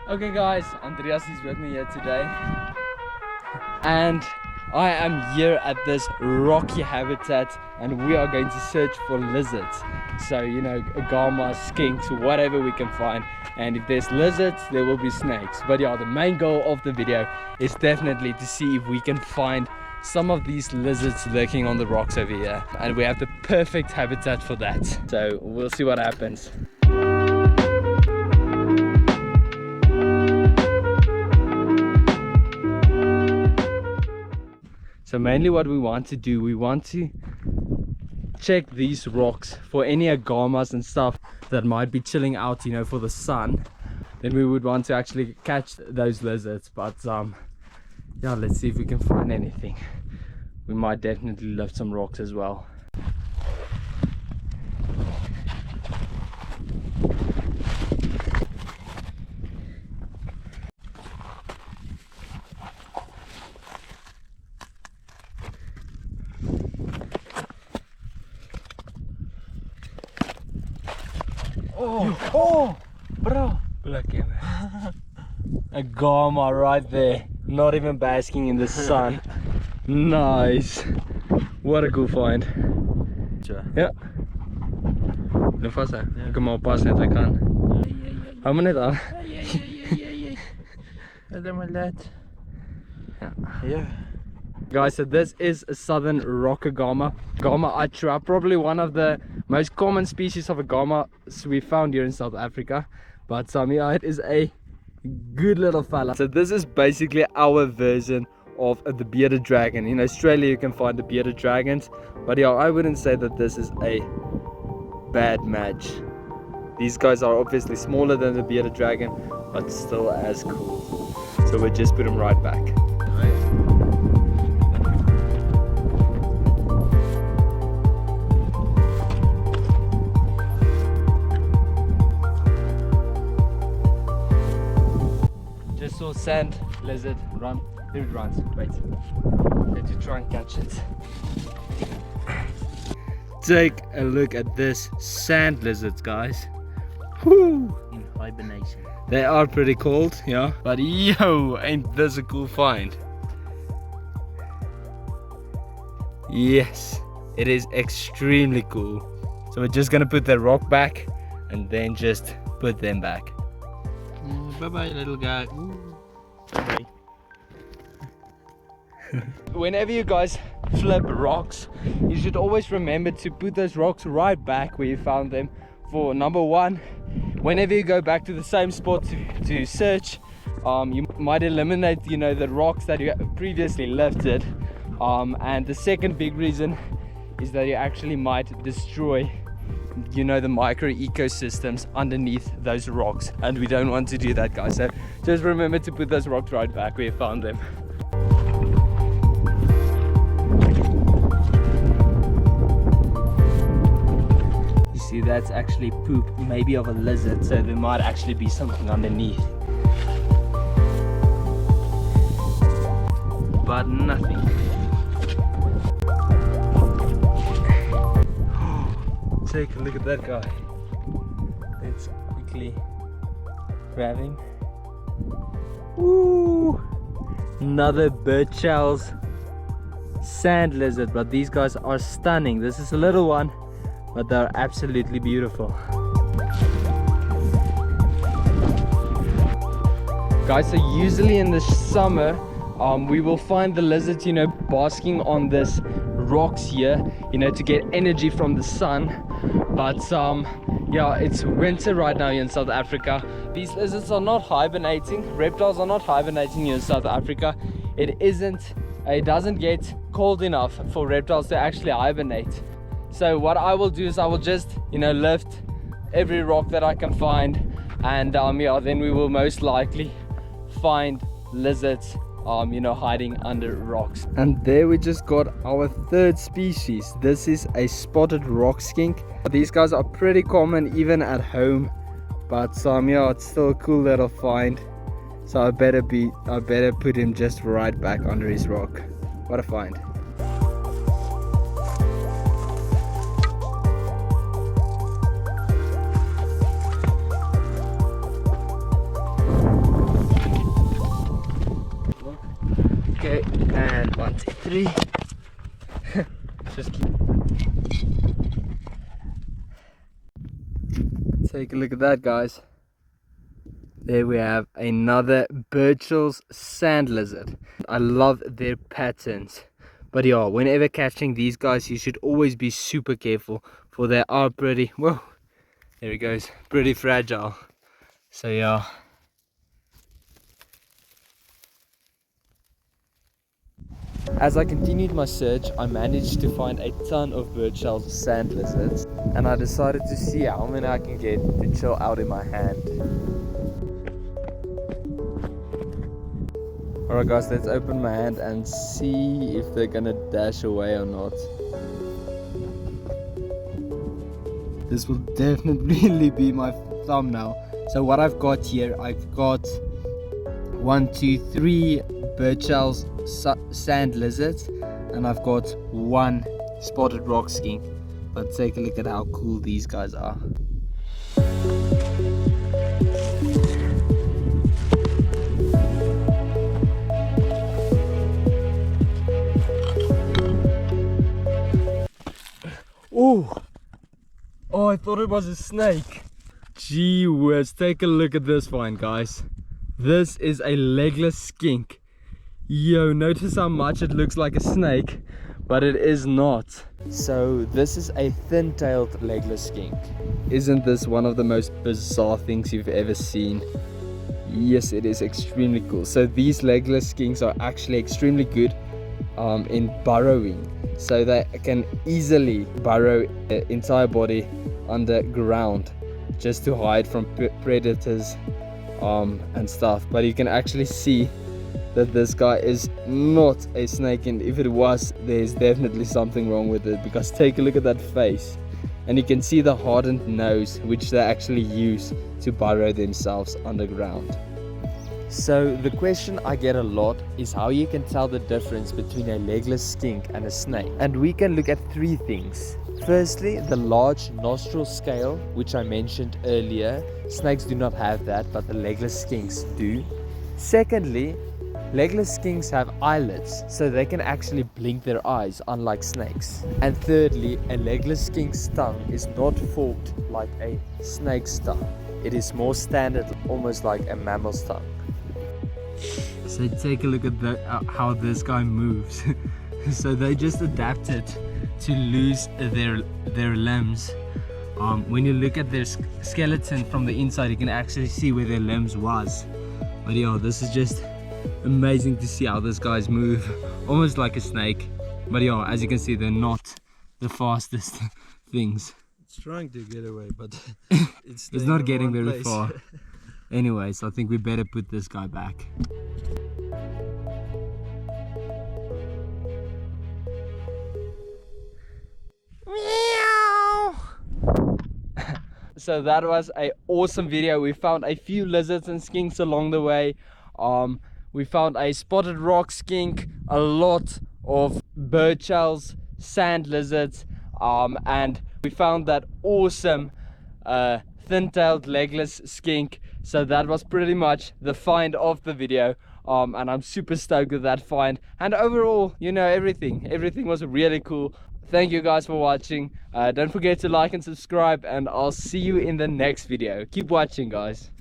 Okay guys, Andreas is with me here today. And I am here at this rocky habitat and we are going to search for lizards. So, you know, agama, skinks, whatever we can find. And if there's lizards, there will be snakes. But yeah, the main goal of the video is definitely to see if we can find some of these lizards lurking on the rocks over here. And we have the perfect habitat for that. So we'll see what happens. So mainly what we want to do, we want to check these rocks for any agamas and stuff that might be chilling out, you know, for the sun. Then we would want to actually catch those lizards. But yeah, let's see if we can find anything. We might definitely lift some rocks as well. Oh, bro, look at that. Agama right there, not even basking in the sun. Nice. What a cool find. Ja. Loop vast hè. Ik kan maar oppassen net ik kan. Hou me net aan. Yeah. Guys, so this is a southern rock agama, Agama atra, probably one of the most common species of agamas we found here in South Africa. But yeah, it is a good little fella. So this is basically our version of the bearded dragon. In Australia you can find the bearded dragons, but yeah, I wouldn't say that this is a bad match. These guys are obviously smaller than the bearded dragon, but still as cool. So we'll just put them right back. Just saw sand lizard run. Here it runs. Wait. Need to try and catch it. Take a look at this sand lizards, guys. Woo! In hibernation. They are pretty cold, yeah. But yo, ain't this a cool find? Yes, it is extremely cool. So we're just gonna put the rock back and then just put them back. Bye bye, little guy. Bye. Whenever you guys flip rocks, you should always remember to put those rocks right back where you found them. For number one, whenever you go back to the same spot to search, you might eliminate, you know, the rocks that you previously lifted. And the second big reason is that you actually might destroy, you know, the micro ecosystems underneath those rocks, and we don't want to do that, guys. So just remember to put those rocks right back where you found them. You see, that's actually poop, maybe of a lizard, so there might actually be something underneath, but nothing. Take a look at that guy. Let's quickly grab him. Woo! Another bird shells sand lizard, but these guys are stunning. This is a little one, but they're absolutely beautiful. Guys, so usually in the summer we will find the lizards, you know, basking on this rocks here, you know, to get energy from the sun. But yeah, it's winter right now here in South Africa. These lizards are not hibernating. Reptiles are not hibernating here in South Africa. It doesn't get cold enough for reptiles to actually hibernate. So what I will do is I will just, you know, lift every rock that I can find, and yeah, then we will most likely find lizards you know, hiding under rocks. And there we just got our third species. This is a spotted rock skink. These guys are pretty common even at home, but yeah, it's still a cool little find. So I better put him just right back under his rock. What a find. 1, 2, 3. Just keep. Take a look at that, guys. There we have another Birchall's sand lizard. I love their patterns. But yeah, whenever catching these guys, you should always be super careful, for they are pretty, whoa, there he goes, pretty fragile. So yeah. As I continued my search, I managed to find a ton of Birchall's sand lizards, and I decided to see how many I can get to chill out in my hand. Alright guys, let's open my hand and see if they're gonna dash away or not. This will definitely be my thumbnail. So what I've got here, I've got 1, 2, 3 Birchall's sand lizards, and I've got 1 spotted rock skink. But take a look at how cool these guys are. Oh, I thought it was a snake. Gee whiz, take a look at this find, guys. This is a legless skink. Yo, notice how much it looks like a snake, but it is not. So this is a thin-tailed legless skink. Isn't this one of the most bizarre things you've ever seen? Yes, it is extremely cool. So these legless skinks are actually extremely good in burrowing. So they can easily burrow the entire body underground just to hide from predators and stuff. But you can actually see that this guy is not a snake, and if it was, there's definitely something wrong with it, because take a look at that face, and you can see the hardened nose which they actually use to burrow themselves underground. So the question I get a lot is how you can tell the difference between a legless skink and a snake. And we can look at 3 things. Firstly, the large nostril scale, which I mentioned earlier. Snakes do not have that, but the legless skinks do. Secondly, legless skinks have eyelids, so they can actually blink their eyes, unlike snakes. And thirdly, a legless skink's tongue is not forked like a snake's tongue. It is more standard, almost like a mammal's tongue. So take a look at how this guy moves. So they just adapted to lose their limbs. When you look at their skeleton from the inside, you can actually see where their limbs was. But yeah, this is just amazing to see how these guys move, almost like a snake. But yeah, as you can see, they're not the fastest things. It's trying to get away, but it's not getting very far. Anyways, I think we better put this guy back. Meow. So that was an awesome video. We found a few lizards and skinks along the way. We found a spotted rock skink, a lot of Birchall's sand lizards, and we found that awesome thin-tailed legless skink. So that was pretty much the find of the video, and I'm super stoked with that find. And overall, you know, everything was really cool. Thank you guys for watching. Don't forget to like and subscribe, and I'll see you in the next video. Keep watching, guys.